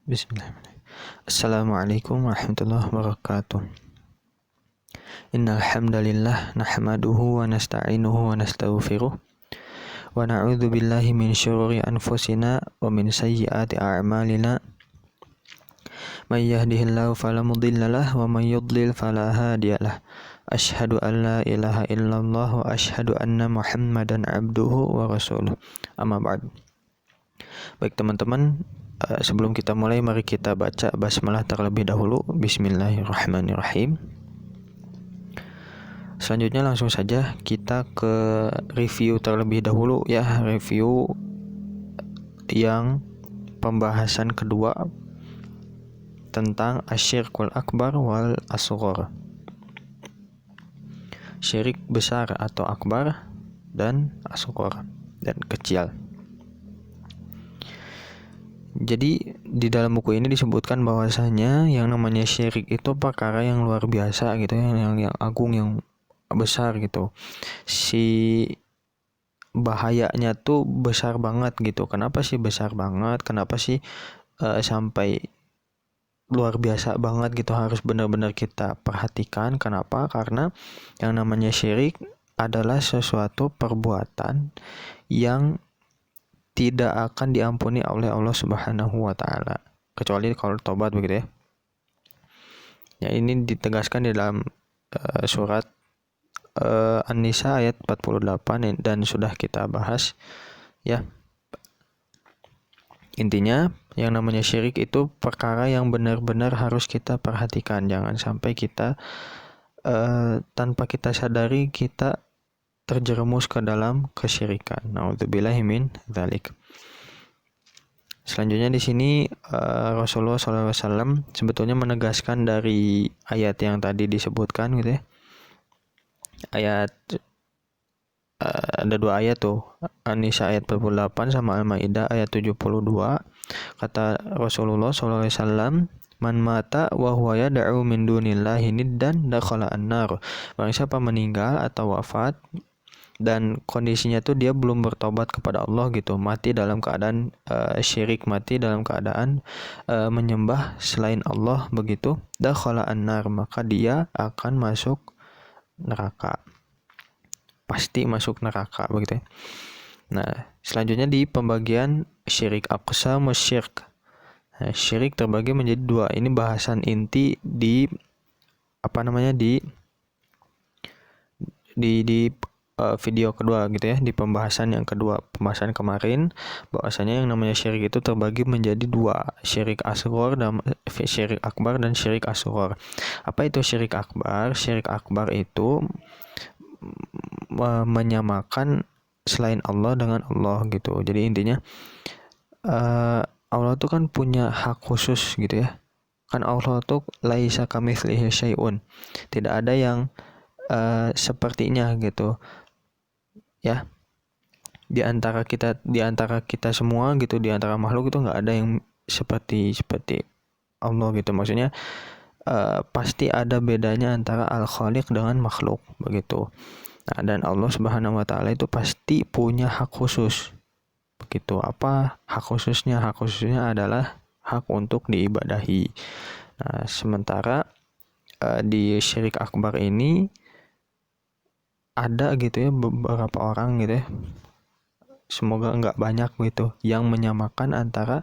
Bismillahirrahmanirrahim. Assalamualaikum warahmatullahi wabarakatuh. Innal hamdalillah nahmaduhu wa nasta'inuhu wa nastaghfiruh wa na'udzu billahi min syururi anfusina wa min sayyiati a'malina. May yahdihillahu fala mudhillalah wa may yudlil fala hadiyalah. Asyhadu an la ilaha illallah wa asyhadu anna Muhammadan abduhu wa rasuluh. Amma ba'd. Baik teman-teman, sebelum kita mulai, mari kita baca basmalah terlebih dahulu. Bismillahirrahmanirrahim. Selanjutnya langsung saja kita ke review terlebih dahulu ya, review yang pembahasan kedua tentang asyirkul akbar wal asghar. Syirik besar atau akbar dan asghar dan kecil. Jadi di dalam buku ini disebutkan bahwasanya yang namanya syirik itu perkara yang luar biasa gitu ya, yang agung, yang besar gitu. Si bahayanya tuh besar banget gitu. Kenapa sih besar banget? Kenapa sih sampai luar biasa banget gitu, harus benar-benar kita perhatikan. Kenapa? Karena yang namanya syirik adalah sesuatu perbuatan yang tidak akan diampuni oleh Allah Subhanahu wa taala kecuali kalau tobat begitu ya. Ya, ini ditegaskan di dalam surat An-Nisa ayat 48 dan sudah kita bahas ya. Intinya yang namanya syirik itu perkara yang benar-benar harus kita perhatikan. Jangan sampai kita tanpa kita sadari kita terjerumus ke dalam kesyirikan. Nauzubillahi min dzalik. Selanjutnya di sini Rasulullah SAW sebetulnya menegaskan dari ayat yang tadi disebutkan gitu ya. Ayat ada dua ayat tuh, An-Nisa ayat 48 sama Al-Maidah ayat 72. Kata Rasulullah SAW, man mata wa huwa yad'u min dunillahi niddan dakhala an-nar. Barang siapa meninggal atau wafat dan kondisinya tuh dia belum bertobat kepada Allah gitu, mati dalam keadaan syirik, mati dalam keadaan menyembah selain Allah begitu, dakhala an-nar, maka dia akan masuk neraka, pasti masuk neraka begitu ya. Nah, selanjutnya di pembagian syirik aqsamus syirk. Nah, syirik terbagi menjadi dua. Ini bahasan inti di video kedua gitu ya, di pembahasan yang kedua, pembahasan kemarin bahwasanya yang namanya syirik itu terbagi menjadi dua, syirik asghar dan syirik akbar dan syirik asghar. Apa itu syirik akbar? Syirik akbar itu menyamakan selain Allah dengan Allah gitu. Jadi intinya Allah tuh kan punya hak khusus gitu ya. Kan Allah tuh laisa kamitslihi syai'un. Tidak ada yang sepertinya gitu. Ya. Di antara kita semua gitu, di antara makhluk itu enggak ada yang seperti Allah gitu. Maksudnya pasti ada bedanya antara al-khaliq dengan makhluk begitu. Nah, dan Allah Subhanahu wa taala itu pasti punya hak khusus. Begitu. Apa hak khususnya? Hak khususnya adalah hak untuk diibadahi. Nah, sementara di syirik akbar ini ada gitu ya beberapa orang gitu ya. Semoga enggak banyak gitu yang menyamakan antara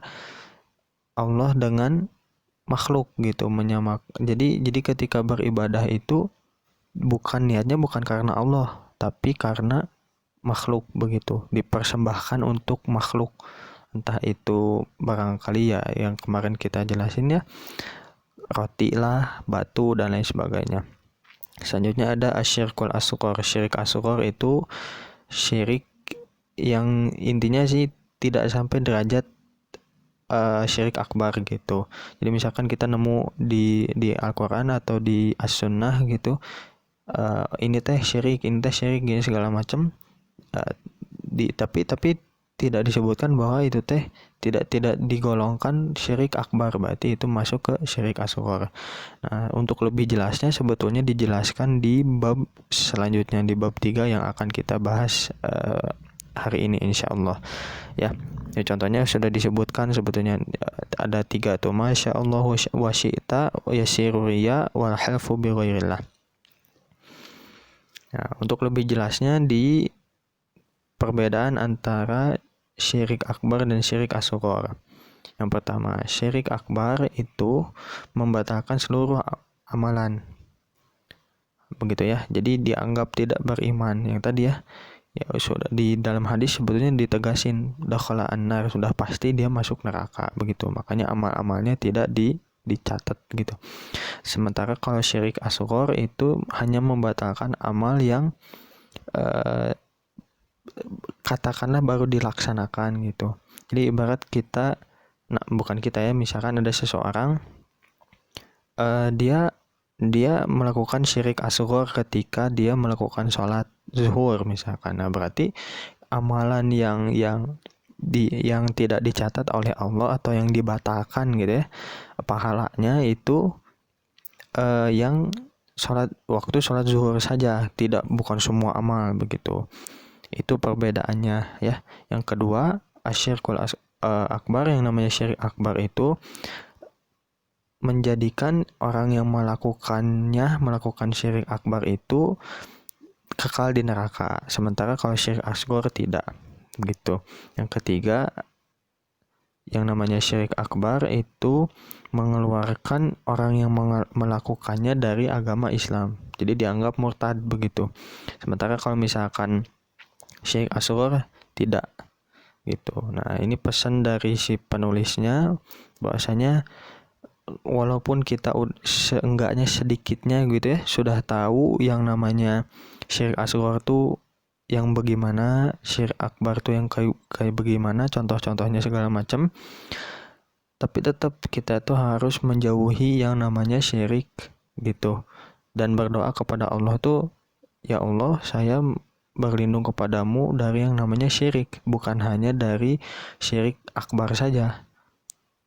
Allah dengan makhluk gitu, jadi ketika beribadah itu niatnya bukan karena Allah tapi karena makhluk begitu, dipersembahkan untuk makhluk, entah itu barangkali ya yang kemarin kita jelasin ya, roti lah, batu dan lain sebagainya. Selanjutnya ada asyirkul asghar. Syirik asghar itu syirik yang intinya sih tidak sampai derajat syirik akbar gitu. Jadi misalkan kita nemu di Al-Quran atau di As-Sunnah gitu, ini teh syirik gini segala macam, tapi tidak disebutkan bahwa itu teh tidak digolongkan syirik akbar, berarti itu masuk ke syirik asghar. Nah, untuk lebih jelasnya sebetulnya dijelaskan di bab selanjutnya, di bab 3 yang akan kita bahas hari ini insyaallah ya. Contohnya sudah disebutkan sebetulnya ada 3 tuh, masya Allah wa syi'ta yasiru riya wal halfu bi ghairillah. Nah, untuk lebih jelasnya di perbedaan antara syirik akbar dan syirik asghar. Yang pertama, syirik akbar itu membatalkan seluruh amalan. Begitu ya. Jadi dianggap tidak beriman. Yang tadi ya sudah di dalam hadis sebetulnya ditegasin dakhala annar, sudah pasti dia masuk neraka begitu. Makanya amal-amalnya tidak dicatat gitu. Sementara kalau syirik asghar itu hanya membatalkan amal yang katakanlah baru dilaksanakan gitu. Jadi ibarat kita, bukan kita ya, misalkan ada seseorang dia melakukan syirik asghar ketika dia melakukan sholat zuhur misalkan. Nah, berarti amalan yang tidak dicatat oleh Allah atau yang dibatalkan gitu ya, pahalanya itu yang waktu sholat zuhur saja, bukan semua amal begitu. Itu perbedaannya ya. Yang kedua, asyirkul akbar, yang namanya syirik akbar itu menjadikan orang yang melakukan syirik akbar itu kekal di neraka. Sementara kalau syirik asghar tidak. Begitu. Yang ketiga, yang namanya syirik akbar itu mengeluarkan orang yang melakukannya dari agama Islam. Jadi dianggap murtad begitu. Sementara kalau misalkan syirik asghar tidak gitu. Nah, ini pesan dari si penulisnya bahwasanya walaupun kita seenggaknya sedikitnya gitu ya sudah tahu yang namanya syirik asghar tuh yang bagaimana, syirik akbar tuh yang kayak bagaimana, contoh-contohnya segala macam, tapi tetap kita tuh harus menjauhi yang namanya syirik gitu, dan berdoa kepada Allah tuh, ya Allah, saya berlindung kepadamu dari yang namanya syirik, bukan hanya dari syirik akbar saja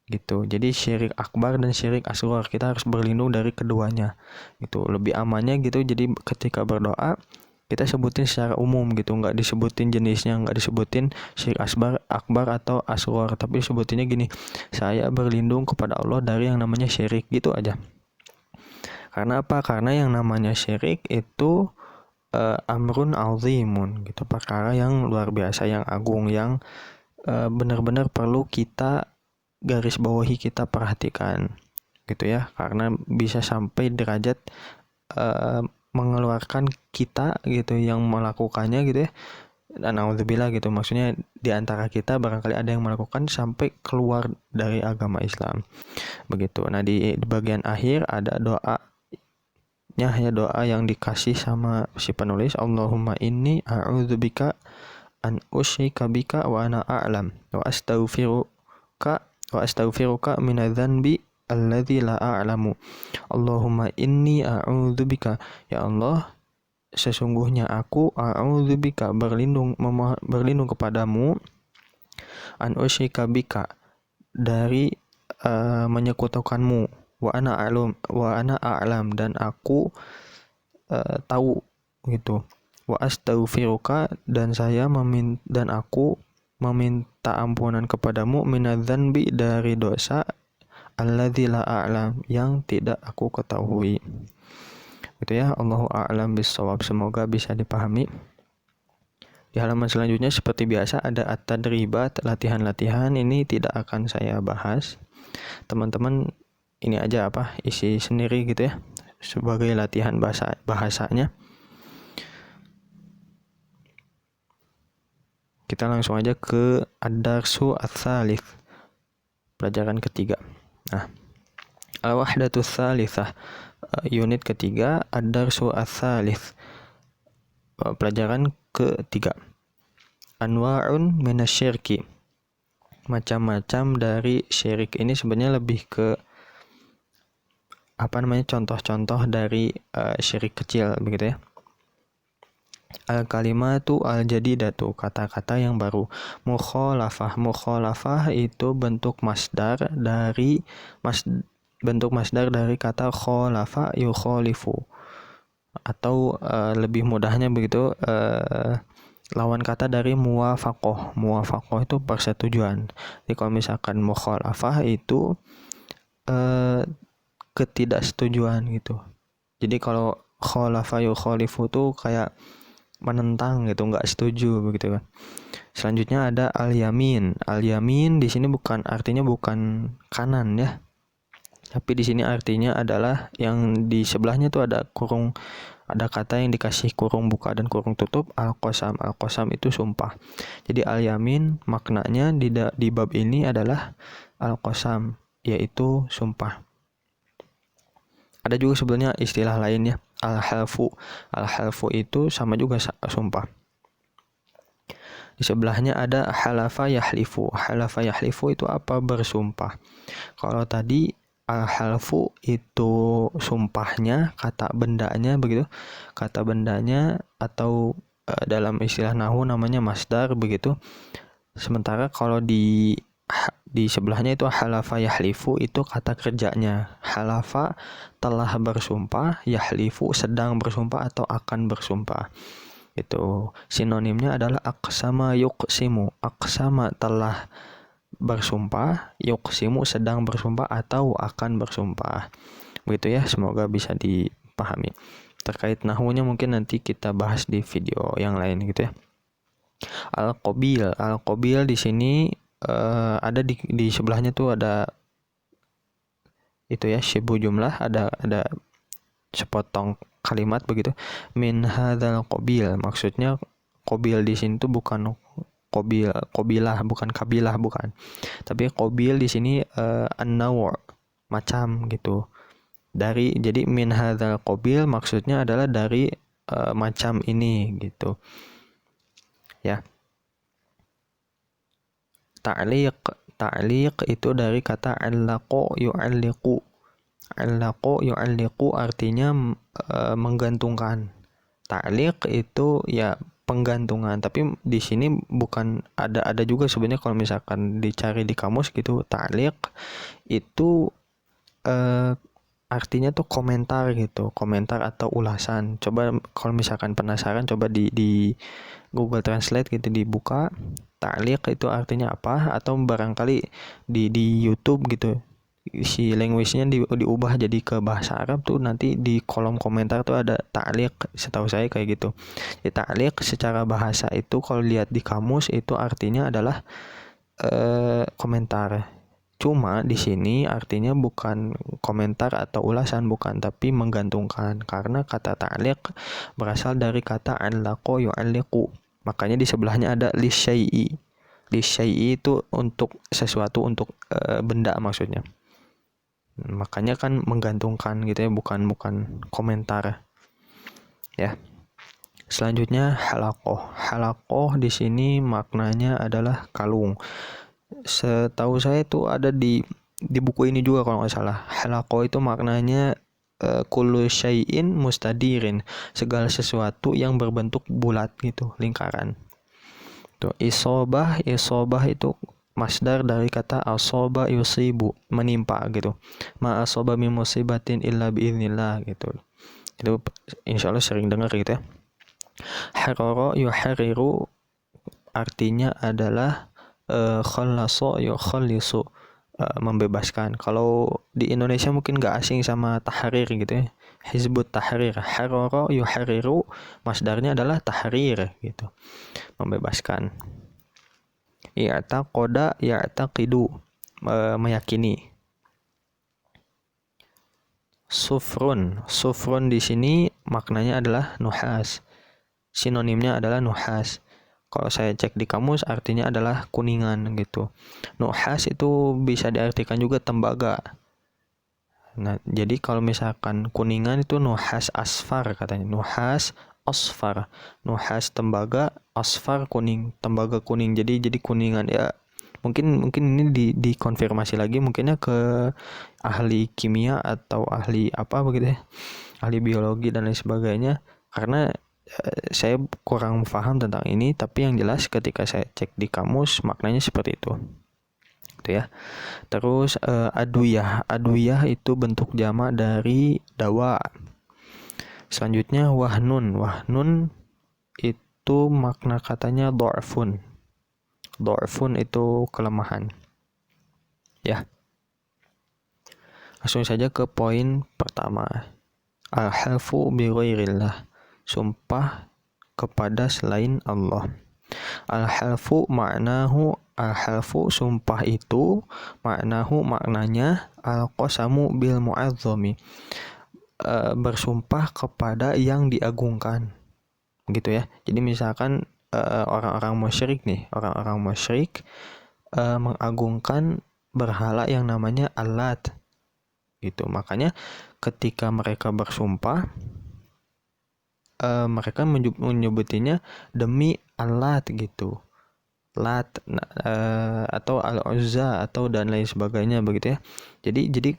gitu. Jadi syirik akbar dan syirik asghar kita harus berlindung dari keduanya gitu, lebih amannya gitu. Jadi ketika berdoa kita sebutin secara umum gitu, nggak disebutin jenisnya, nggak disebutin syirik akbar atau asghar, tapi sebutinnya gini, saya berlindung kepada Allah dari yang namanya syirik, gitu aja. Karena apa? Karena yang namanya syirik itu amrun azimun gitu, perkara yang luar biasa, yang agung, yang benar-benar perlu kita garis bawahi, kita perhatikan gitu ya, karena bisa sampai derajat mengeluarkan kita gitu yang melakukannya gitu ya, dan naudzubillah gitu, maksudnya di antara kita barangkali ada yang melakukan sampai keluar dari agama Islam begitu. Nah, di bagian akhir ada doanya ya, doa yang dikasih sama si penulis, Allahumma inni a'udzubika an usyrika bika wa ana a'lam wa astaghfiruka minadz-dzanbi alladzi la a'lamu. Allahumma inni a'udzubika, ya Allah, sesungguhnya aku a'udzubika berlindung kepadamu, an usyrika bika, dari menyekutukanmu, wa ana a'lam, dan aku tahu gitu, wa astaghfiruka, dan aku meminta ampunan kepadamu, minadz-dzanbi, dari dosa, alladzi la a'lam, yang tidak aku ketahui. Gitu ya, Allahu a'lam bissawab, semoga bisa dipahami. Di halaman selanjutnya seperti biasa ada at-tadribat, latihan-latihan. Ini tidak akan saya bahas. Teman-teman ini aja isi sendiri gitu ya, sebagai latihan bahasanya. Kita langsung aja ke ad-darsu ats-tsalits, pelajaran ketiga. Nah, al-wahdatu tsalitsah, unit ketiga, ad-darsu ats-tsalits, pelajaran ketiga. Anwa'un minasyirki, macam-macam dari syirik. Ini sebenarnya lebih ke contoh-contoh dari syirik kecil begitu ya. Al-kalimatu al-jadidatu, kata-kata yang baru. Mukhalafah itu bentuk masdar dari kata khalafa yukhalifu, atau lebih mudahnya begitu, lawan kata dari muwafaqah. Muwafaqah itu persetujuan. Jadi kalau misalkan mukhalafah itu ketidaksetujuan gitu. Jadi kalau khalafa yukhalifu tuh kayak menentang gitu, nggak setuju begitu kan. Selanjutnya ada al-yamin. Al-yamin di sini artinya bukan kanan ya. Tapi di sini artinya adalah yang di sebelahnya tuh ada kata yang dikasih kurung buka dan kurung tutup, al-qasam. Al-qasam itu sumpah. Jadi al-yamin maknanya di bab ini adalah al-qasam, yaitu sumpah. Ada juga sebenarnya istilah lainnya, al-halfu. Al-halfu itu sama juga sumpah. Di sebelahnya ada halafa yahlifu. Halafa yahlifu itu apa? Bersumpah. Kalau tadi al-halfu itu sumpahnya, kata bendanya begitu. Kata bendanya atau dalam istilah nahwu namanya masdar begitu. Sementara kalau di sebelahnya itu halafa yahlifu itu kata kerjanya. Halafa telah bersumpah, yahlifu sedang bersumpah atau akan bersumpah. Itu sinonimnya adalah aqsama yuqsimu. Aqsama telah bersumpah, yuqsimu sedang bersumpah atau akan bersumpah. Begitu ya, semoga bisa dipahami. Terkait nahwunya mungkin nanti kita bahas di video yang lain gitu ya. Al-qabil di sini ada di sebelahnya tuh ada itu ya, syibu jumlah, ada sepotong kalimat begitu. Min hadzal qabil, maksudnya qabil di sini tuh bukan qabilah, bukan kabilah, bukan. Tapi qabil di sini an-naw', macam gitu. Jadi min hadzal qabil maksudnya adalah dari macam ini gitu. Ya. Ta'liq itu dari kata allaqo yu'alliqu. Allaqo yu'alliqu artinya menggantungkan. Ta'liq itu ya penggantungan, tapi di sini bukan, ada juga sebenarnya kalau misalkan dicari di kamus gitu. Ta'liq itu artinya tuh komentar gitu, komentar atau ulasan. Coba kalau misalkan penasaran, coba di Google Translate gitu dibuka, ta'liq itu artinya apa, atau barangkali di YouTube gitu si language-nya diubah jadi ke bahasa Arab tuh, nanti di kolom komentar tuh ada ta'liq, setahu saya kayak gitu. Jadi ta'liq secara bahasa itu kalau lihat di kamus itu artinya adalah komentar. Cuma di sini artinya bukan komentar atau ulasan, bukan, tapi menggantungkan, karena kata ta'liq berasal dari kata allaqo yu'alliqu. Makanya di sebelahnya ada lisyai'i. Lisyai'i itu untuk sesuatu, untuk benda maksudnya. Makanya kan menggantungkan gitu ya, bukan komentar. Ya. Selanjutnya halaqoh. Halaqoh di sini maknanya adalah kalung. Setahu saya itu ada di buku ini juga kalau nggak salah. Halaqoh itu maknanya kullu syai'in mustadirin, segala sesuatu yang berbentuk bulat gitu, lingkaran. Tuh, isobah itu masdar dari kata asoba yusibu, menimpa gitu. Ma asoba min musibatin illa biiznillah gitu. Itu insyaallah sering dengar gitu ya. Harara yuhariru artinya adalah khallasa yukhallisu, membebaskan. Kalau di Indonesia mungkin gak asing sama tahrir gitu ya. Hizbut Tahrir. Harara yuhariru masdarnya adalah tahrir gitu, membebaskan. I'taqada ya'taqidu, meyakini. Sufrun di sini maknanya adalah nuhas. Sinonimnya adalah nuhas. Kalau saya cek di kamus artinya adalah kuningan gitu. Nuhas itu bisa diartikan juga tembaga. Nah, jadi kalau misalkan kuningan itu nuhas asfar katanya. Nuhas asfar, nuhas tembaga, asfar kuning, tembaga kuning. Jadi kuningan ya. Mungkin ini dikonfirmasi lagi mungkinnya ke ahli kimia atau ahli apa begitu ya, ahli biologi dan lain sebagainya, karena saya kurang paham tentang ini. Tapi yang jelas ketika saya cek di kamus maknanya seperti itu. Gitu ya. Terus adwiyah itu bentuk jamak dari dawa. Selanjutnya wahnun itu makna katanya dha'fun. Dha'fun itu kelemahan. Ya. Langsung saja ke poin pertama. Al-halfu bi ghairillah. Sumpah kepada selain Allah. Al-halfu sumpah itu maknanya al-qasamu bil mu'azzami. Bersumpah kepada yang diagungkan. Gitu ya. Jadi misalkan orang-orang musyrik mengagungkan berhala yang namanya Allat. Gitu. Makanya ketika mereka bersumpah mereka menyebutinya demi Allat gitu. Lat atau Al-Uzza atau dan lain sebagainya begitu ya. Jadi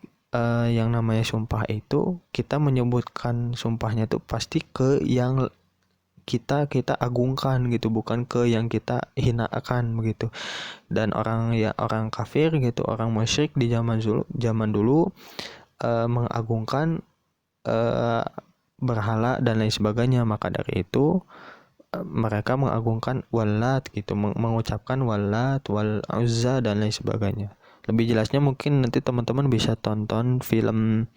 yang namanya sumpah itu kita menyebutkan sumpahnya tuh pasti ke yang kita agungkan gitu, bukan ke yang kita hinakan begitu. Dan orang kafir gitu, orang musyrik di zaman dulu mengagungkan berhala dan lain sebagainya. Maka dari itu mereka mengagungkan Wallat gitu, mengucapkan Wallat, Wal Uzza dan lain sebagainya. Lebih jelasnya mungkin nanti teman-teman bisa tonton film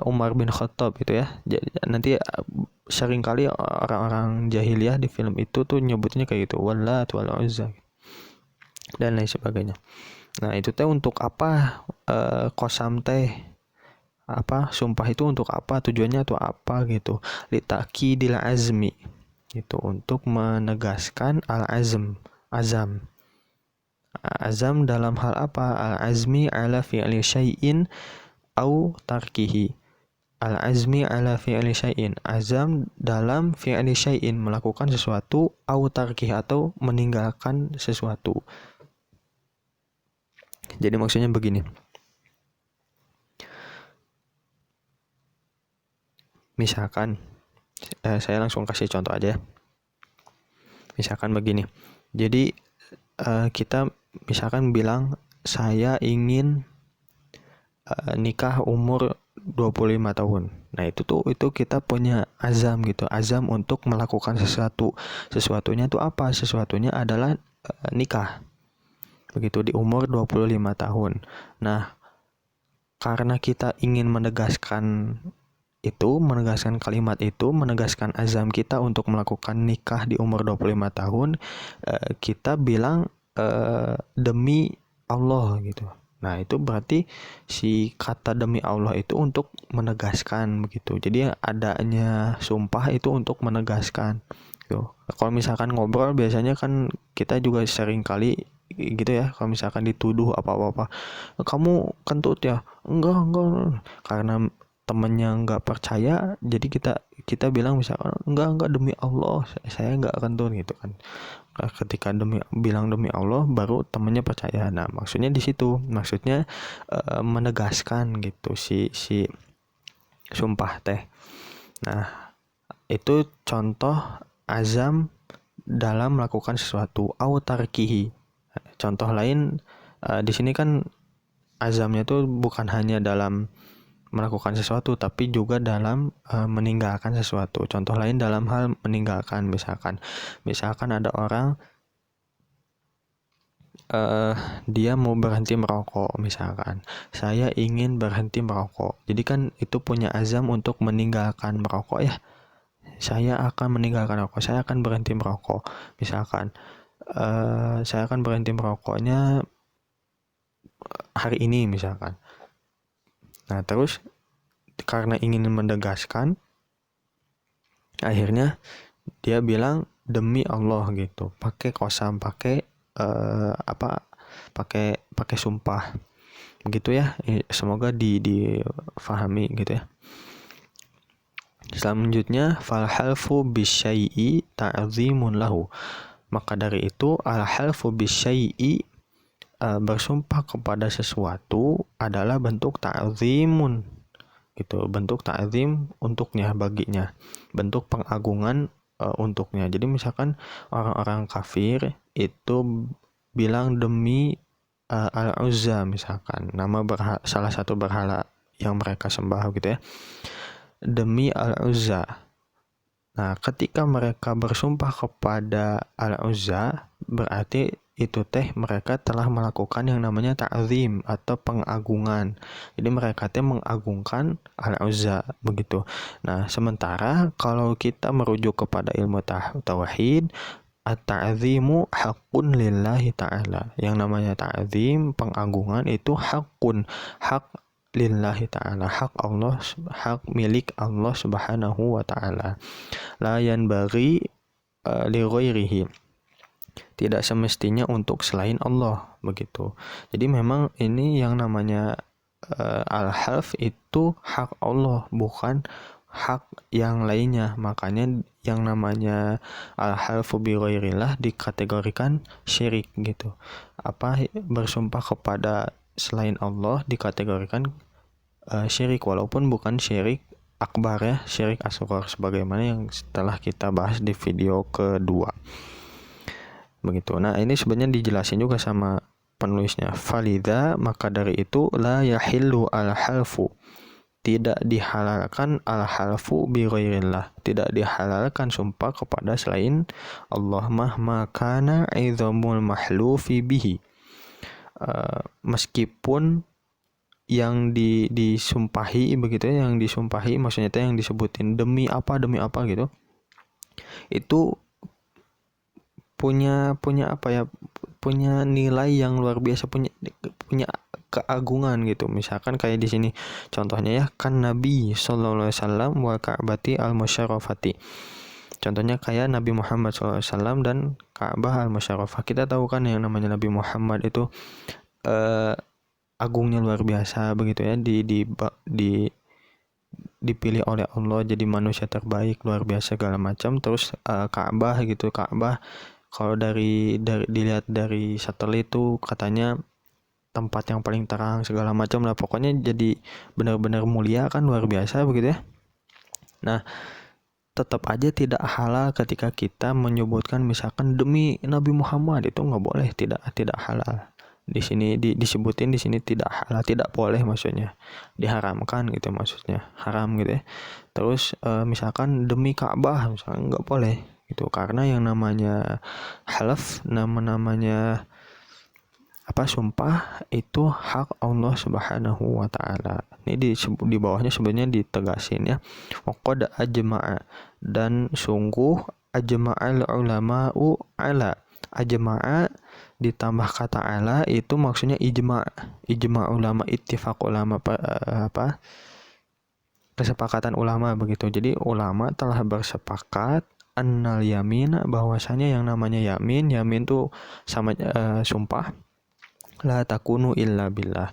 Umar bin Khattab gitu ya. Jadi nanti seringkali orang-orang jahiliyah di film itu tuh nyebutnya kayak gitu, Wallat, Wal Uzza dan lain sebagainya. Nah, itu teh untuk apa qasam teh? Apa sumpah itu untuk apa? Tujuannya tuh apa gitu? Litakidil azmi. Gitu, untuk menegaskan azam dalam hal apa? Al-azmi ala fi'li syai'in au tarkihi. Al-azmi ala fi'li syai'in, azam dalam fi'li syai'in, melakukan sesuatu, au tarkihi atau meninggalkan sesuatu. Jadi maksudnya begini. Misalkan saya langsung kasih contoh aja ya. Misalkan begini. Jadi kita misalkan bilang saya ingin nikah umur 25 tahun. Nah, itu kita punya azam gitu. Azam untuk melakukan sesuatu. Sesuatunya itu apa? Sesuatunya adalah nikah. Begitu di umur 25 tahun. Nah, karena kita ingin menegaskan kalimat itu, menegaskan azam kita untuk melakukan nikah di umur 25 tahun, kita bilang demi Allah gitu. Nah, itu berarti si kata demi Allah itu untuk menegaskan begitu. Jadi adanya sumpah itu untuk menegaskan. Gitu. Kalau misalkan ngobrol biasanya kan kita juga sering kali gitu ya, kalau misalkan dituduh apa-apa, kamu kentut ya? Enggak. Karena temennya nggak percaya, jadi kita bilang misalkan enggak demi Allah saya nggak kentut gitu kan. Ketika bilang demi Allah baru temennya percaya. Nah, maksudnya di situ, maksudnya menegaskan gitu si sumpah teh. Nah, itu contoh azam dalam melakukan sesuatu, au tarkihi. Contoh lain di sini kan azamnya tuh bukan hanya dalam melakukan sesuatu tapi juga dalam meninggalkan sesuatu. Contoh lain dalam hal meninggalkan, misalkan ada orang dia mau berhenti merokok, misalkan saya ingin berhenti merokok, jadi kan itu punya azam untuk meninggalkan merokok ya. Saya akan meninggalkan rokok, saya akan berhenti merokok, misalkan saya akan berhenti merokoknya hari ini misalkan. Nah, terus karena ingin menegaskan, akhirnya dia bilang demi Allah gitu, pakai qasam, pakai pakai sumpah begitu ya. Semoga difahami gitu ya. Selanjutnya, fal halfu bisyai'i ta'zimun lahu. Maka dari itu al halfu bisyai'i, bersumpah kepada sesuatu adalah bentuk ta'zimun gitu, bentuk ta'zim untuknya, baginya, bentuk pengagungan untuknya. Jadi misalkan orang-orang kafir itu bilang demi Al-Uzza misalkan, nama salah satu berhala yang mereka sembah gitu ya, demi Al-Uzza. Nah, ketika mereka bersumpah kepada Al-Uzza, berarti itu mereka telah melakukan yang namanya ta'zim atau pengagungan. Jadi mereka mengagungkan Al-Uzza begitu. Nah, sementara kalau kita merujuk kepada ilmu tauhid, at-ta'zimu haqqun lillahi ta'ala. Yang namanya ta'zim, pengagungan itu haqqun, hak lillahi ta'ala, hak milik Allah Subhanahu wa ta'ala. La yanbaghi li ghairihi, tidak semestinya untuk selain Allah begitu. Jadi memang ini yang namanya al-half itu hak Allah, bukan hak yang lainnya. Makanya yang namanya al-halfu bi ghairillah dikategorikan syirik gitu. Bersumpah kepada selain Allah dikategorikan syirik, walaupun bukan syirik akbar ya, syirik asghar sebagaimana yang setelah kita bahas di video kedua begitu. Nah, ini sebenarnya dijelasin juga sama penulisnya. Falidha, maka dari itu la yahillu al-halfu, tidak dihalalkan al-halfu bi ghairillah, tidak dihalalkan sumpah kepada selain Allah, mahma kana idhamul mahlufi bihi, meskipun yang disumpahi begitu ya, yang disumpahi maksudnya itu yang disebutin demi apa gitu, itu punya apa ya, punya nilai yang luar biasa, punya keagungan gitu. Misalkan kayak di sini contohnya ya, kan Nabi sallallahu alaihi wasallam wa Ka'bati al-musyarrafati. Contohnya kayak Nabi Muhammad SAW dan Ka'bah al-musyarrafah. Kita tahu kan yang namanya Nabi Muhammad itu agungnya luar biasa begitu ya, dipilih oleh Allah jadi manusia terbaik, luar biasa segala macam. Terus Ka'bah gitu, Ka'bah kalau dari dilihat dari satelit itu katanya tempat yang paling terang segala macam lah, pokoknya jadi benar-benar mulia kan, luar biasa begitu ya. Nah, tetap aja tidak halal ketika kita menyebutkan misalkan demi Nabi Muhammad, itu nggak boleh, tidak halal. Di sini disebutin di sini tidak halal, tidak boleh maksudnya, diharamkan gitu maksudnya, haram gitu ya. Terus misalkan demi Ka'bah misalkan nggak boleh gitu, karena yang namanya halaf, namanya sumpah itu hak Allah Subhanahu wa ta'ala. Ini di bawahnya sebenarnya ditegasin ya, waqad ajma'a, dan sungguh ajma'al ulama'u ala. Ajma'a ditambah kata ala itu maksudnya ijma ulama, ittifaq ulama, kesepakatan ulama begitu. Jadi ulama telah bersepakat annal yamin, bahwasanya yang namanya yamin tuh sama sumpah, la takunu illa billah,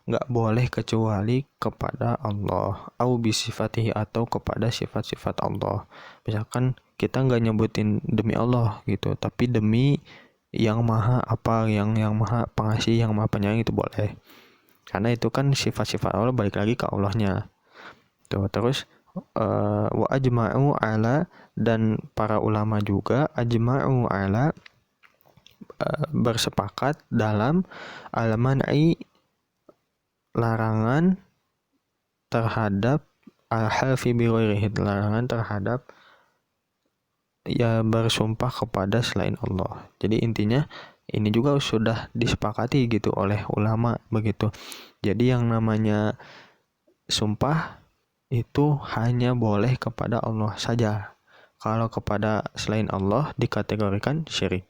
nggak boleh kecuali kepada Allah, au bisifatihi, atau kepada sifat-sifat Allah. Misalkan kita nggak nyebutin demi Allah gitu, tapi demi yang maha yang maha pengasih, yang maha penyayang, itu boleh, karena itu kan sifat-sifat Allah, balik lagi ke Allahnya tuh. Terus wa ajma'u ala, dan para ulama juga ajma'u ala, bersepakat dalam al-man'i, larangan terhadap al-halfi bi ghairihi, larangan terhadap ya bersumpah kepada selain Allah. Jadi intinya ini juga sudah disepakati gitu oleh ulama begitu. Jadi yang namanya sumpah itu hanya boleh kepada Allah saja. Kalau kepada selain Allah dikategorikan syirik.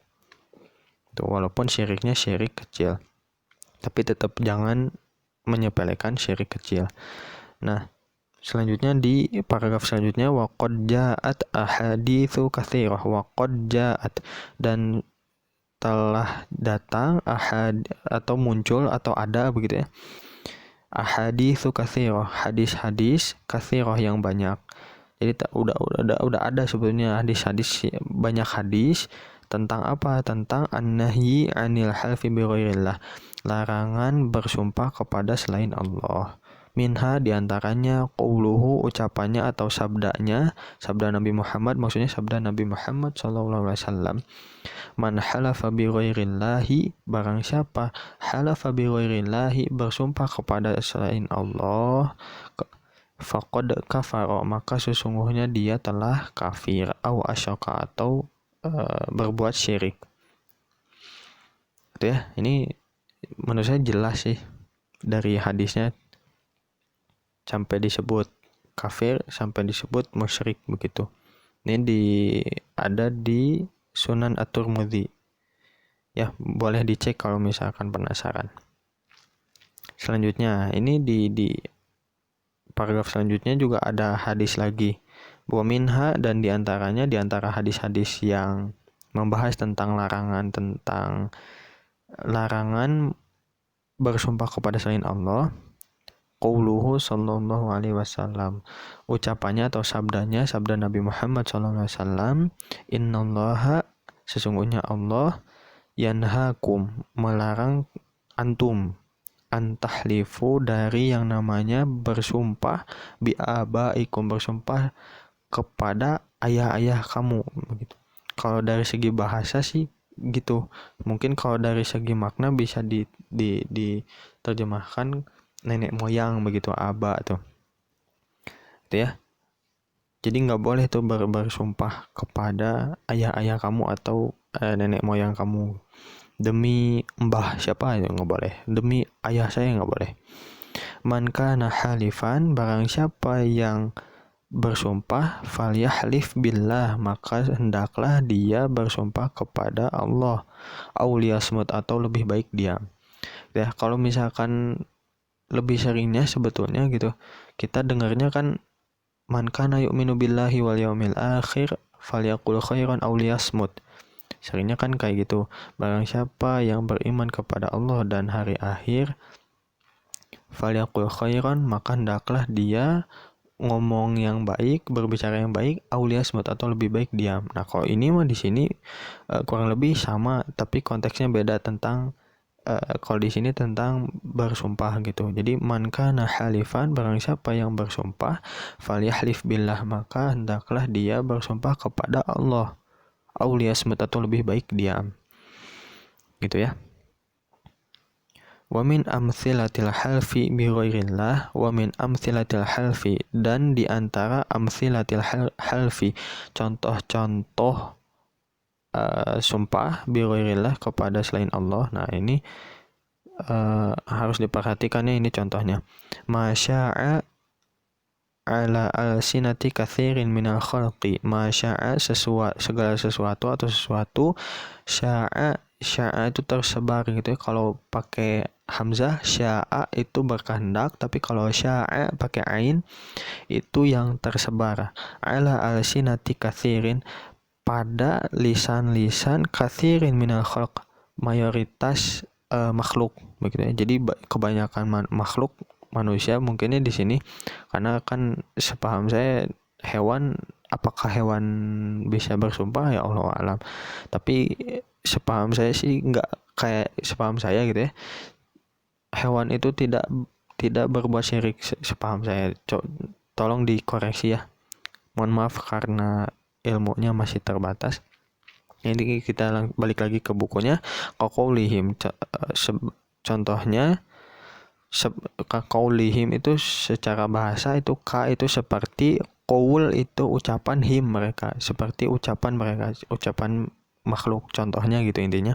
Tuh, walaupun syiriknya syirik kecil, tapi tetap jangan menyepelekan syirik kecil. Nah, selanjutnya di paragraf selanjutnya, waqad ja'at ahaditsu katsirah, waqad ja'at, dan telah datang atau muncul atau ada begitu ya, ahaditsu katsirah, hadis-hadis katsirah yang banyak. Jadi udah ada sebetulnya hadis-hadis, banyak hadis tentang apa? Tentang an-nahyi 'anil halfi bi ghairillah, larangan bersumpah kepada selain Allah. Minha, diantaranya qauluhu, ucapannya atau sabdanya, sabda Nabi Muhammad, maksudnya sabda Nabi Muhammad sallallahu alaihi wasallam, man halafa bi ghairillahi, barang siapa halafa bi ghairillahi, bersumpah kepada selain Allah, faqad kafara, maka sesungguhnya dia telah kafir, au asyaka, atau berbuat syirik. Itu ya, ini menurut saya jelas sih dari hadisnya, sampai disebut kafir, sampai disebut musyrik begitu. Ini ada di Sunan At-Tirmidzi. Ya, boleh dicek kalau misalkan penasaran. Selanjutnya, ini di paragraf selanjutnya juga ada hadis lagi. Wa minha, dan diantaranya, diantara hadis-hadis yang membahas tentang larangan bersumpah kepada selain Allah, qauluhu sallallahu alaihi wasallam, ucapannya atau sabda Nabi Muhammad sallallahu alaihi wasallam, innallaha, sesungguhnya Allah, yanhakum, melarang antum, antahlifu, dari yang namanya bersumpah, bi'abaikum, bersumpah kepada ayah-ayah kamu begitu. Kalau dari segi bahasa sih gitu. Mungkin kalau dari segi makna bisa diterjemahkan nenek moyang begitu, aba tuh. Itu ya. Jadi nggak boleh tuh bersumpah kepada ayah-ayah kamu atau nenek moyang kamu. Demi mbah siapa itu nggak boleh. Demi ayah saya nggak boleh. Man kana halifan, barang siapa yang bersumpah, falyahlif billah, maka hendaklah dia bersumpah kepada Allah, auliyasmut, atau lebih baik diam. Ya, kalau misalkan lebih seringnya sebetulnya gitu, kita dengarnya kan, man kana yu'minu billahi wal yaumil akhir falyaqul khairan aw liyasmut. Seringnya kan kayak gitu, barang siapa yang beriman kepada Allah dan hari akhir, falyaqul khairan, maka hendaklah dia ngomong yang baik, berbicara yang baik, auliyasmut, atau lebih baik diam. Nah, kalau ini mah di sini kurang lebih sama, tapi konteksnya beda tentang kalau di sini tentang bersumpah gitu. Jadi man kana halifan, barang siapa yang bersumpah, falyahlif billah, maka hendaklah dia bersumpah kepada Allah, auliyasmut, atau lebih baik diam. Gitu ya. Wa min amtsilatil halfi bi ghairillah, wa min amtsilatil halfi, dan di antara amtsilatil halfi, contoh-contoh sumpah bi ghairillah, kepada selain Allah. Nah, ini harus diperhatikannya, ini contohnya. Masya'a ala alsinati katsirin minal khalqi, masya'a, segala sesuatu atau sesuatu, sya'a itu tersebar gitu ya. Kalau pakai hamzah, sya'a itu berkehendak, tapi kalau sya'a pakai ain itu yang tersebar. Ala alsinati katsirin, pada lisan-lisan katsirin minal khalq, mayoritas makhluk begitu ya. Jadi kebanyakan makhluk manusia mungkinnya di sini, karena kan sepaham saya hewan, apakah hewan bisa bersumpah ya Allah alam, tapi sepaham saya sih nggak, kayak sepaham saya gitu ya, hewan itu tidak berbuat syirik, sepaham saya. Tolong dikoreksi ya, mohon maaf karena ilmunya masih terbatas. Ini kita balik lagi ke bukunya. Qaulihim, contohnya qaulihim itu secara bahasa itu ka itu seperti, qaul itu ucapan, him mereka, seperti ucapan mereka, ucapan makhluk. Contohnya gitu intinya.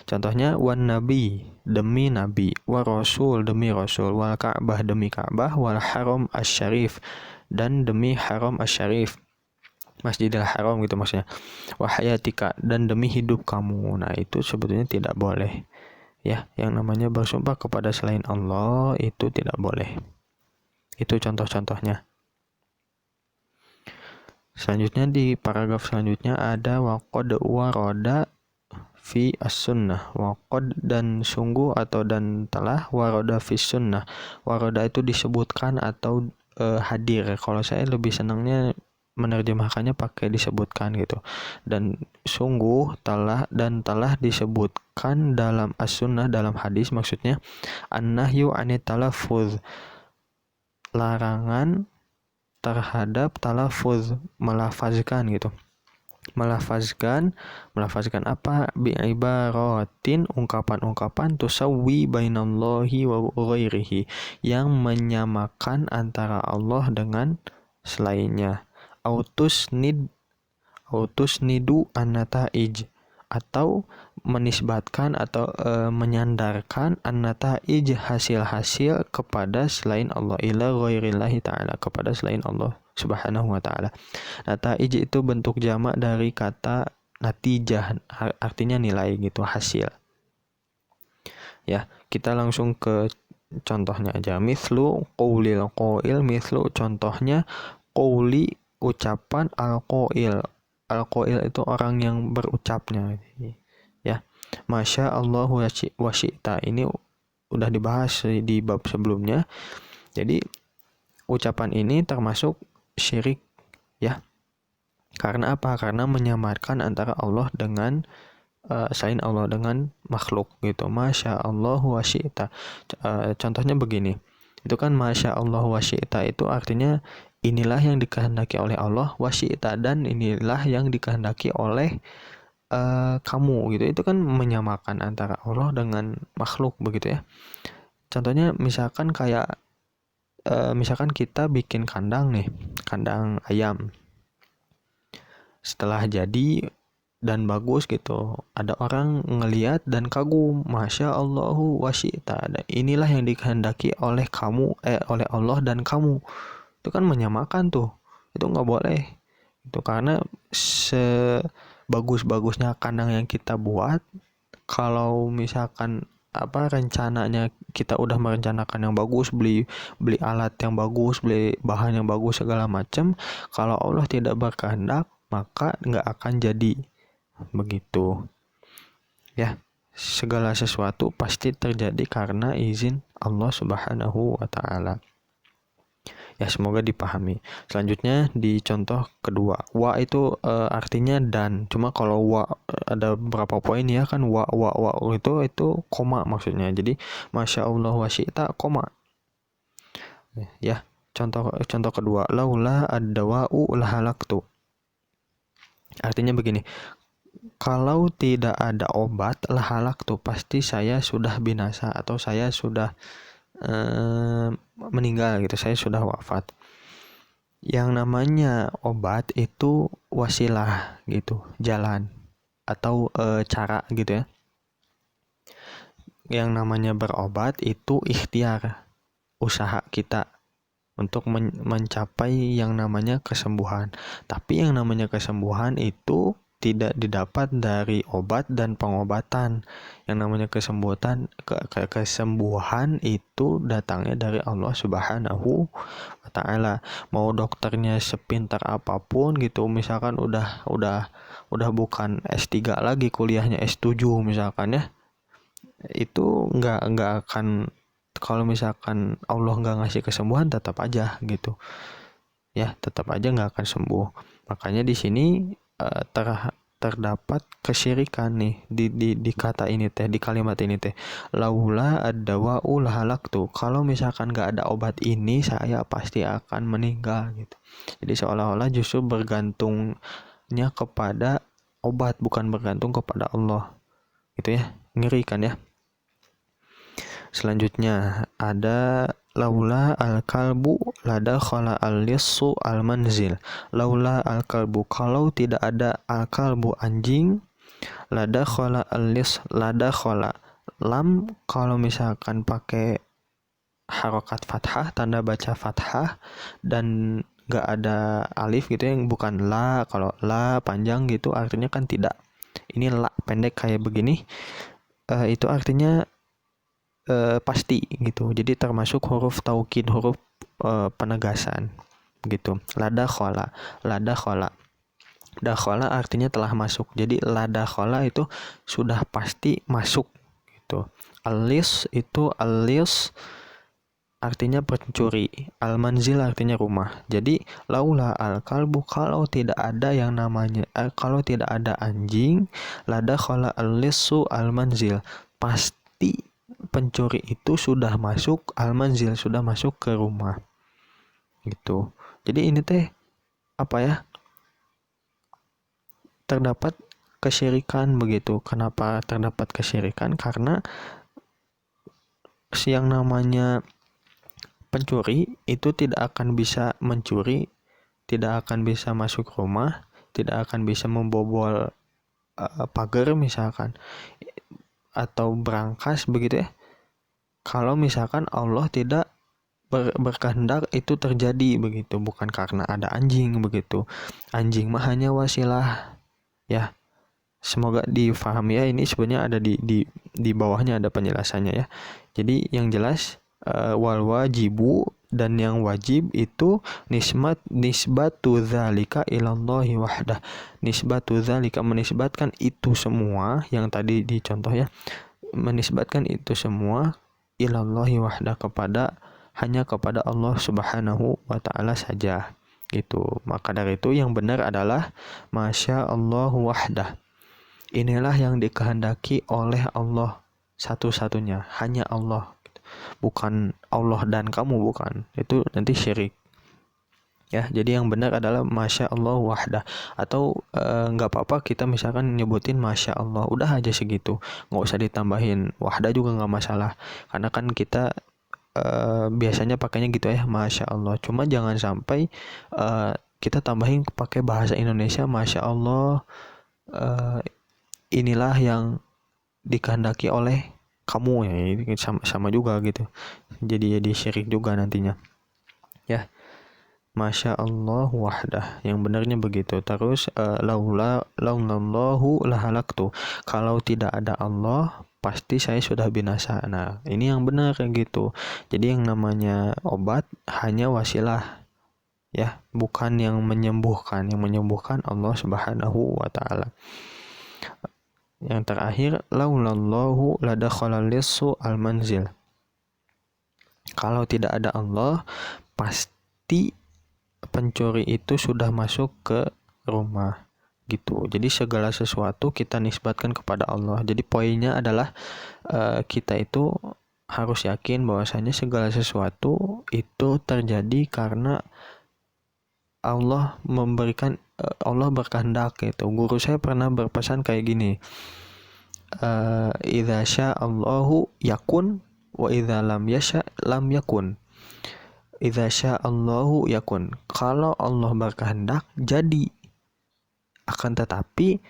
Contohnya, wan nabi, demi nabi, wa rasul, demi rasul, wal ka'bah, demi ka'bah, wal haram asyarif, dan demi haram asyarif, Masjidil Haram gitu maksudnya. Wahayatika, dan demi hidup kamu. Nah, itu sebetulnya tidak boleh. Ya, yang namanya bersumpah kepada selain Allah itu tidak boleh. Itu contoh-contohnya. Selanjutnya di paragraf selanjutnya ada waqad waroda fi as-sunnah. Waqad, dan sungguh, atau dan telah, waroda fi sunnah. Waroda itu disebutkan atau hadir. Kalau saya lebih senangnya menerjemahkannya pakai disebutkan gitu. Dan sungguh telah disebutkan dalam as-sunnah, dalam hadis maksudnya, an-nahyu anit talaffuz, larangan terhadap talaffuz, melafazkan gitu. melafazkan apa, bi'ibaratin, ungkapan-ungkapan tusawwi bainallahi wa ghairihi, yang menyamakan antara Allah dengan selainnya. Autus nidu an-nataij, atau menisbatkan atau menyandarkan an-nataij, hasil-hasil, kepada selain Allah, ila ghairillahi ta'ala, kepada selain Allah subhanahu wa ta'ala. Nataij itu bentuk jamak dari kata natijah, artinya nilai gitu, hasil. Ya, kita langsung ke contohnya aja. Mithlu qaulil qail, mithlu contohnya qauli, ucapan al-qail. Al-qail itu orang yang berucapnya. Ya, Masya Allah wa syi'ta, ini udah dibahas di bab sebelumnya. Jadi ucapan ini termasuk syirik, ya. Karena apa? Karena menyamarkan antara Allah dengan selain Allah dengan makhluk gitu. Masya Allah wa syi'ta. Contohnya begini. Itu kan Masya Allah wa syi'ta itu artinya inilah yang dikehendaki oleh Allah, wa syi'ta, dan inilah yang dikehendaki oleh kamu gitu. Itu kan menyamakan antara Allah dengan makhluk begitu ya. Contohnya misalkan kayak misalkan kita bikin kandang nih, kandang ayam. Setelah jadi dan bagus gitu, ada orang ngelihat dan kagum, Masya Allahu wa syi'ta, inilah yang dikehendaki oleh kamu, oleh Allah dan kamu. Itu kan menyamakan tuh. Itu nggak boleh. Itu karena sebagus-bagusnya kandang yang kita buat, kalau misalkan rencananya kita udah merencanakan yang bagus, beli alat yang bagus, beli bahan yang bagus segala macam, kalau Allah tidak berkehendak maka nggak akan jadi begitu ya. Segala sesuatu pasti terjadi karena izin Allah subhanahu wa ta'ala ya. Semoga dipahami. Selanjutnya di contoh kedua, wa itu artinya dan, cuma kalau wa ada berapa poin ya kan, wa itu koma maksudnya. Jadi Masya Allah wa syi'ta koma ya. Contoh kedua, laula ad-dawa'u lahalaktu, artinya begini, kalau tidak ada obat lahalaktu, pasti saya sudah binasa atau saya sudah meninggal gitu, saya sudah wafat. Yang namanya obat itu wasilah gitu, jalan atau cara gitu ya. Yang namanya berobat itu ikhtiar, usaha kita untuk mencapai yang namanya kesembuhan. Tapi yang namanya kesembuhan itu tidak didapat dari obat dan pengobatan. Yang namanya kesembuhan itu datangnya dari Allah Subhanahu wa ta'ala. Mau dokternya sepintar apapun gitu, misalkan udah bukan S3 lagi, kuliahnya S7 misalkan ya, itu nggak akan, kalau misalkan Allah nggak ngasih kesembuhan, tetap aja gitu ya, tetap aja nggak akan sembuh. Makanya di sini terdapat kesyirikan nih di kata ini teh, di kalimat ini teh, laula ad-dawa'u lahalaktu, kalau misalkan nggak ada obat ini saya pasti akan meninggal gitu. Jadi seolah-olah justru bergantungnya kepada obat, bukan bergantung kepada Allah gitu ya. Ngeri kan ya. Selanjutnya ada laula al-kalbu ladakhala al-lissu al-manzil. Laula al-kalbu, kalau tidak ada al-kalbu anjing, ladakhala al-liss, ladakhala lam kalau misalkan pakai harokat fathah, tanda baca fathah, dan gak ada alif gitu yang bukan la. Kalau la panjang gitu artinya kan tidak. Ini la pendek kayak begini, itu artinya pasti gitu. Jadi termasuk huruf taukid, huruf penegasan gitu. Ladakhala dakhala artinya telah masuk. Jadi ladakhala itu sudah pasti masuk gitu. Alis itu artinya pencuri, al-manzil artinya rumah. Jadi laula al-kalbu, kalau tidak ada yang namanya kalau tidak ada anjing, ladakhala al-lissu al-manzil, pasti pencuri itu sudah masuk al-manzil, sudah masuk ke rumah gitu. Jadi ini teh apa ya, terdapat kesyirikan begitu. Kenapa terdapat kesyirikan? Karena yang namanya pencuri itu tidak akan bisa mencuri, tidak akan bisa masuk rumah, tidak akan bisa membobol pagar misalkan, atau berangkas begitu ya, kalau misalkan Allah tidak berkehendak itu terjadi begitu. Bukan karena ada anjing begitu. Anjing mah hanya wasilah ya. Semoga difahami ya, ini sebenarnya ada di bawahnya ada penjelasannya ya. Jadi yang jelas wal wajibu, dan yang wajib itu nisbatu dzalika ilallahi wahdah. Nisbatu dzalika, menisbatkan itu semua yang tadi dicontoh ya. Menisbatkan itu semua ilallahi wahdah, hanya kepada Allah Subhanahu wa taala saja gitu. Maka dari itu yang benar adalah masya Allah wahdah. Inilah yang dikehendaki oleh Allah satu-satunya, hanya Allah, bukan Allah dan kamu, bukan. Itu nanti syirik. Ya, jadi yang benar adalah masya Allah wahdah. Atau nggak apa-apa kita misalkan nyebutin masya Allah, udah aja segitu, nggak usah ditambahin wahdah juga nggak masalah. Karena kan kita biasanya pakainya gitu ya, masya Allah. Cuma jangan sampai kita tambahin pakai bahasa Indonesia masya Allah. Inilah yang dikehendaki oleh kamu ya, ini sama juga gitu. Jadi syirik juga nantinya. Ya. Masya Allah wahdah, yang benarnya begitu. Terus laulallahu lahalaktu, kalau tidak ada Allah pasti saya sudah binasa. Nah ini yang benar kayak gitu. Jadi yang namanya obat hanya wasilah ya, bukan yang menyembuhkan. Yang menyembuhkan Allah Subhanahu wa taala. Yang terakhir, laulallahu ladakhalal lissu al manzil, kalau tidak ada Allah pasti pencuri itu sudah masuk ke rumah gitu. Jadi segala sesuatu kita nisbatkan kepada Allah. Jadi poinnya adalah kita itu harus yakin bahwasanya segala sesuatu itu terjadi karena Allah memberikan, Allah berkehendak gitu. Guru saya pernah berpesan kayak gini, idza sya'allahu yakun wa idza lam yasha lam yakun. Idza sya'allahu yakun, kalau Allah berkehendak jadi. Akan tetapi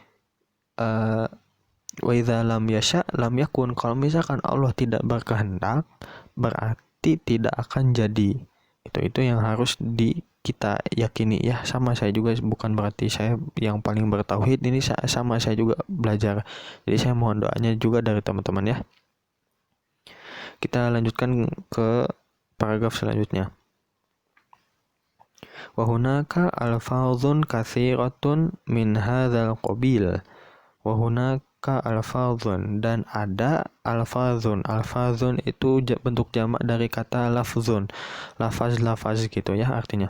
wa idza lam yasha lam yakun, kalau misalkan Allah tidak berkehendak berarti tidak akan jadi. Itu yang harus kita yakini ya. Sama saya juga, bukan berarti saya yang paling bertauhid, ini sama saya juga belajar. Jadi saya mohon doanya juga dari teman-teman ya. Kita lanjutkan ke paragraf selanjutnya. Wa hunaka alfazun katsiratun min hadzal qabil. Wa hunaka alfazun, dan ada alfazun. Alfazun itu bentuk jamak dari kata lafzun. Lafaz gitu ya artinya.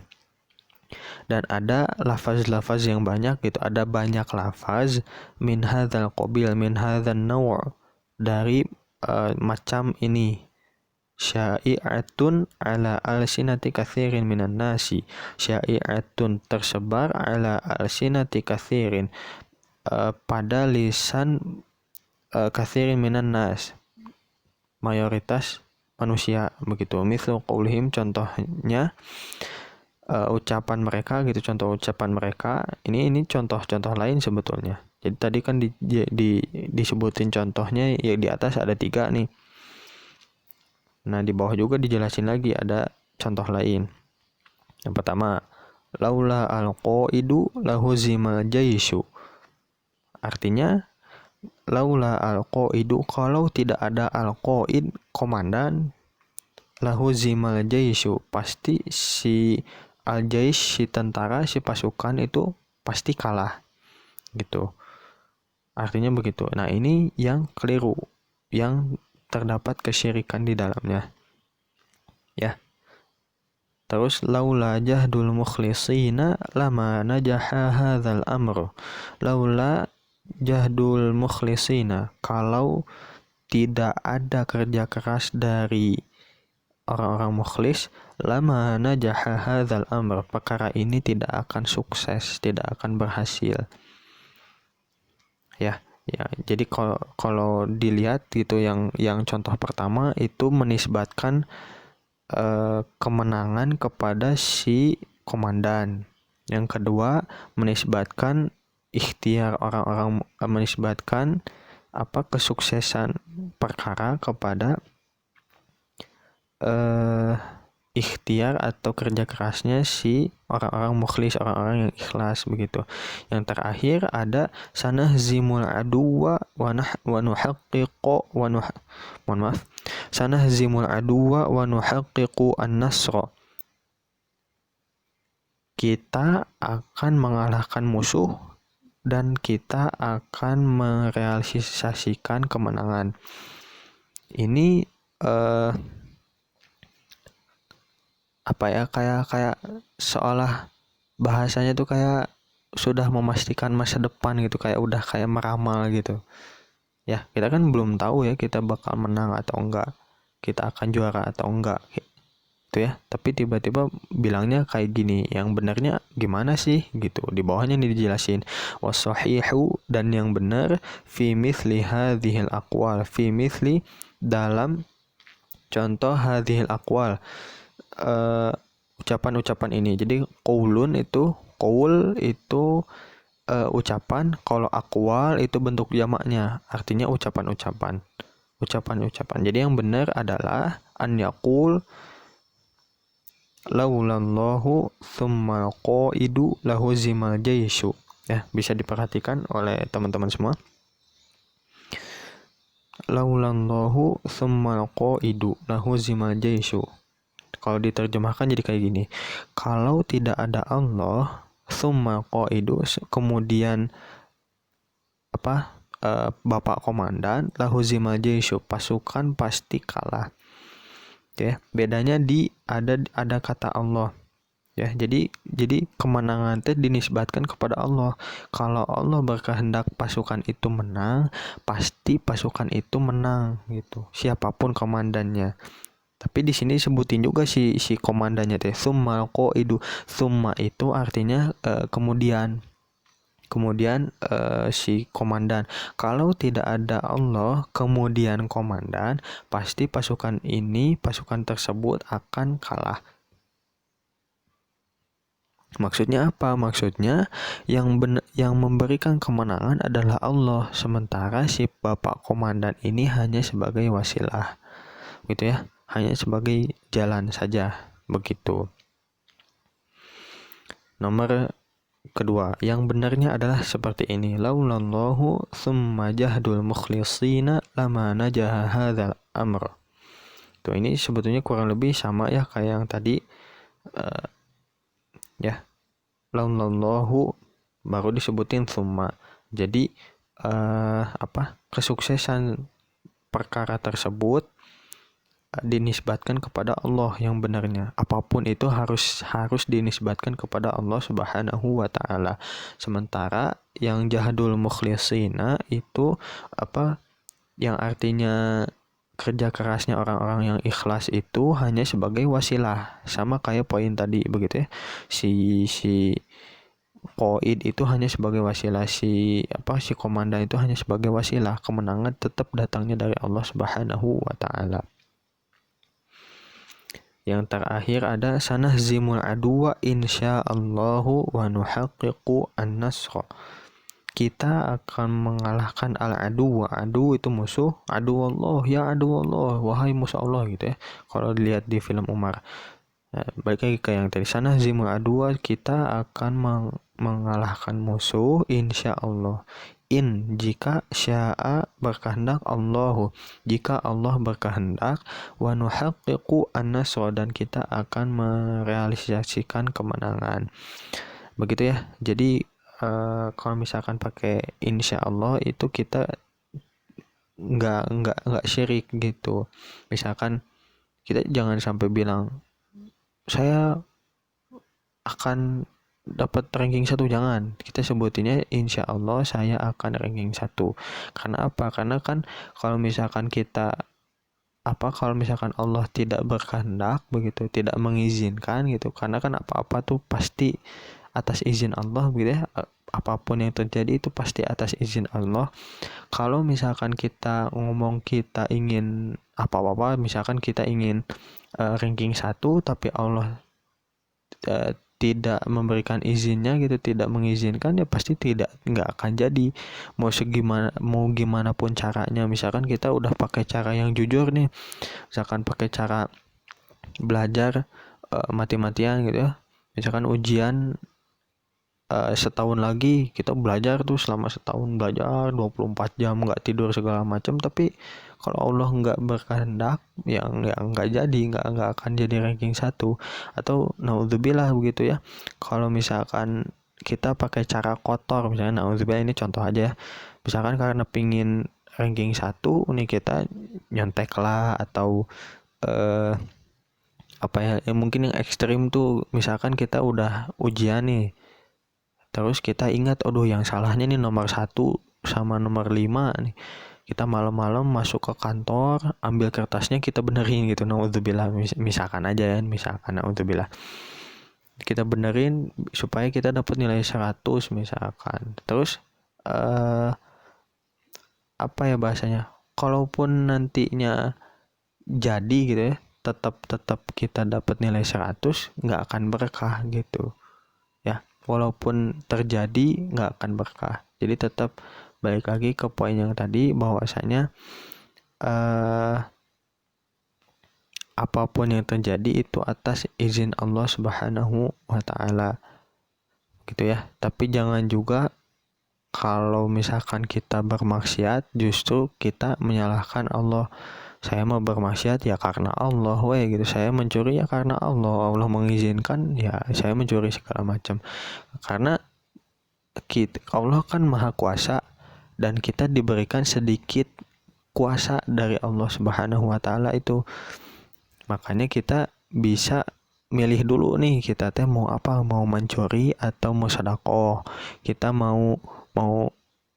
Dan ada lafaz-lafaz yang banyak gitu. Ada banyak lafaz min hadzal qabil, min hadzal naw', dari macam ini. Sya'i'atun ala alsinati katsirin minan nasi. Sya'i'atun, tersebar, ala alsinati katsirin, pada lisan katsirin minan nas, mayoritas manusia begitu. Mithlu qaulihim, contohnya ucapan mereka gitu, contoh ucapan mereka. Ini contoh-contoh lain sebetulnya. Jadi tadi kan disebutin contohnya ya, di atas ada 3 nih. Nah di bawah juga dijelasin lagi ada contoh lain. Yang pertama, laula al-qaidu lahuzimal jaishu. Artinya laula al-qaidu, kalau tidak ada al-qaid, komandan, lahuzimal jaishu, pasti si al-jaish, si tentara, si pasukan itu pasti kalah gitu. Artinya begitu. Nah ini yang keliru, yang terdapat kesyirikan di dalamnya ya. Terus laula jahdul mukhlisina lama najaha hadzal amru. Laula jahdul mukhlisina, kalau tidak ada kerja keras dari orang-orang mukhlis, lama najaha hadzal amr, perkara ini tidak akan sukses, tidak akan berhasil. ya. Ya, jadi kalau dilihat gitu yang contoh pertama itu menisbatkan kemenangan kepada si komandan. Yang kedua menisbatkan ikhtiar orang-orang, menisbatkan kesuksesan perkara kepada ikhtiar atau kerja kerasnya si orang-orang mukhlis, orang-orang yang ikhlas begitu. Yang terakhir ada sanahzimul aduwa wa nuhaqqiqu wa mohon maaf. Sanahzimul aduwa wa nuhaqqiqu an-nasra. Kita akan mengalahkan musuh dan kita akan merealisasikan kemenangan. Ini kayak seolah bahasanya tuh kayak sudah memastikan masa depan gitu, kayak udah kayak meramal gitu. Ya, kita kan belum tahu ya kita bakal menang atau enggak, kita akan juara atau enggak gitu ya. Tapi tiba-tiba bilangnya kayak gini, yang benarnya gimana sih gitu. Di bawahnya nih dijelasin wasahihu, dan yang benar fi mithli hadhil aqwal, fi mithli dalam contoh hadhil aqwal, ucapan-ucapan ini. Jadi qaul itu ucapan, kalau aqwal itu bentuk jamaknya, artinya ucapan-ucapan. Jadi yang benar adalah an yaqul laulallahu tsumma qaidu lahu zimal jaishu. Ya, bisa diperhatikan oleh teman-teman semua. Laulallahu tsumma qaidu lahu zimal jaishu. Kalau diterjemahkan jadi kayak gini. Kalau tidak ada Allah, tsumma qaidu, kemudian bapak komandan, lahu zimal jaishu, pasukan pasti kalah. Ya, bedanya ada kata Allah. Ya, jadi kemenangan itu dinisbatkan kepada Allah. Kalau Allah berkehendak pasukan itu menang, pasti pasukan itu menang gitu. Siapapun komandannya. Tapi di sini sebutin juga si komandannya teh summa qaidu. Summa itu artinya kemudian si komandan. Kalau tidak ada Allah kemudian komandan, pasti pasukan tersebut akan kalah. Maksudnya apa? Maksudnya yang memberikan kemenangan adalah Allah, sementara si bapak komandan ini hanya sebagai wasilah. Gitu ya. Hanya sebagai jalan saja, begitu. Nomor kedua, yang benarnya adalah seperti ini. Laulallahu tsumma jahdul mukhlisina lama najaha hadzal amr. Tuh, ini sebetulnya kurang lebih sama ya kayak yang tadi. Ya. Laulallahu baru disebutin tsumma. Jadi kesuksesan perkara tersebut dinisbatkan kepada Allah yang benarnya. Apapun itu harus dinisbatkan kepada Allah Subhanahu wa taala. Sementara yang jahadul mukhlisina itu yang artinya kerja kerasnya orang-orang yang ikhlas itu hanya sebagai wasilah. Sama kayak poin tadi begitu ya. Si qaid itu hanya sebagai wasilah, si komandan itu hanya sebagai wasilah. Kemenangan tetap datangnya dari Allah Subhanahu wa taala. Yang terakhir ada sanahzimul aduwa insyaallahu wa nuhaqqiqu an-nasra. Kita akan mengalahkan al-adu. Adu itu musuh. Adu Allah, ya adu Allah, wahai musuh Allah gitu ya. Kalau dilihat di film Umar. Balik lagi ke yang tadi, sanahzimul aduwa, kita akan mengalahkan musuh insyaallah. Jika sya'a berkehendak, Allahu jika Allah berkehendak, wa nuhaqqiqu an-nasra, dan kita akan merealisasikan kemenangan. Begitu ya. Jadi kalau misalkan pakai insyaallah itu kita nggak syirik gitu. Misalkan kita jangan sampai bilang saya akan dapat ranking 1, jangan. Kita sebutinnya insya Allah saya akan ranking 1. Karena apa? Karena kan kalau misalkan Allah tidak berkehendak begitu, tidak mengizinkan gitu. Karena kan apa-apa tuh pasti atas izin Allah gitu ya. apapun yang terjadi itu pasti atas izin Allah. Kalau misalkan kita ngomong kita ingin apa-apa, misalkan kita ingin ranking 1 tapi Allah tidak memberikan izinnya gitu, tidak mengizinkan, ya pasti nggak akan jadi. Mau gimana pun caranya, misalkan kita udah pakai cara yang jujur nih, misalkan pakai cara belajar mati-matian gitu ya, misalkan ujian setahun lagi kita belajar tuh, selama setahun belajar 24 jam nggak tidur segala macam, tapi kalau Allah nggak berkehendak yang nggak jadi, nggak akan jadi ranking 1. Atau naudzubillah begitu ya, kalau misalkan kita pakai cara kotor, misalnya naudzubillah, ini contoh aja ya, misalkan karena pingin ranking 1 nih kita nyontek lah, atau apa ya, mungkin yang ekstrim tuh, misalkan kita udah ujian nih, terus kita ingat, aduh yang salahnya nih nomor 1 sama nomor 5 nih. Kita malam-malam masuk ke kantor, ambil kertasnya kita benerin gitu. Naudzubillah, misalkan aja ya, misalkan naudzubillah. Kita benerin supaya kita dapat nilai 100 misalkan. Terus apa ya bahasanya? Kalaupun nantinya jadi gitu ya, tetap kita dapat nilai 100, nggak akan berkah gitu. Ya, walaupun terjadi nggak akan berkah. Jadi tetap balik lagi ke poin yang tadi, bahwasanya apapun yang terjadi itu atas izin Allah Subhanahu wa Ta'ala gitu ya. Tapi jangan juga kalau misalkan kita bermaksiat justru kita menyalahkan Allah. Saya mau bermaksiat ya karena Allah gitu. Saya mencuri ya karena Allah mengizinkan, ya saya mencuri segala macam. Karena Allah kan maha kuasa, dan kita diberikan sedikit kuasa dari Allah Subhanahu wa Ta'ala itu. Makanya kita bisa milih dulu nih, kita teh mau apa, mau mencuri atau mau sedekah, kita mau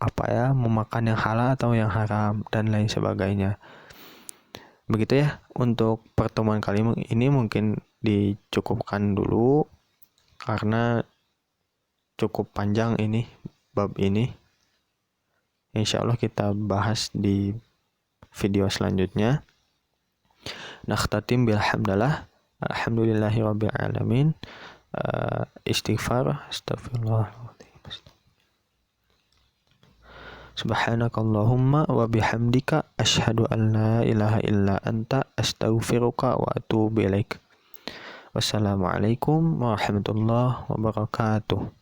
apa ya, mau makan yang halal atau yang haram, dan lain sebagainya. Begitu ya untuk pertemuan kali ini, mungkin dicukupkan dulu karena cukup panjang ini bab ini. Insya Allah kita bahas di video selanjutnya. Nakhtatim bilhamdalillah, alhamdulillahi rabbil alamin. Istighfar, astagfirullah. Subhanakallahumma wa bihamdika asyhadu an la ilaha illa anta astaghfiruka wa atubu ilaik. Wassalamualaikum warahmatullahi wabarakatuh.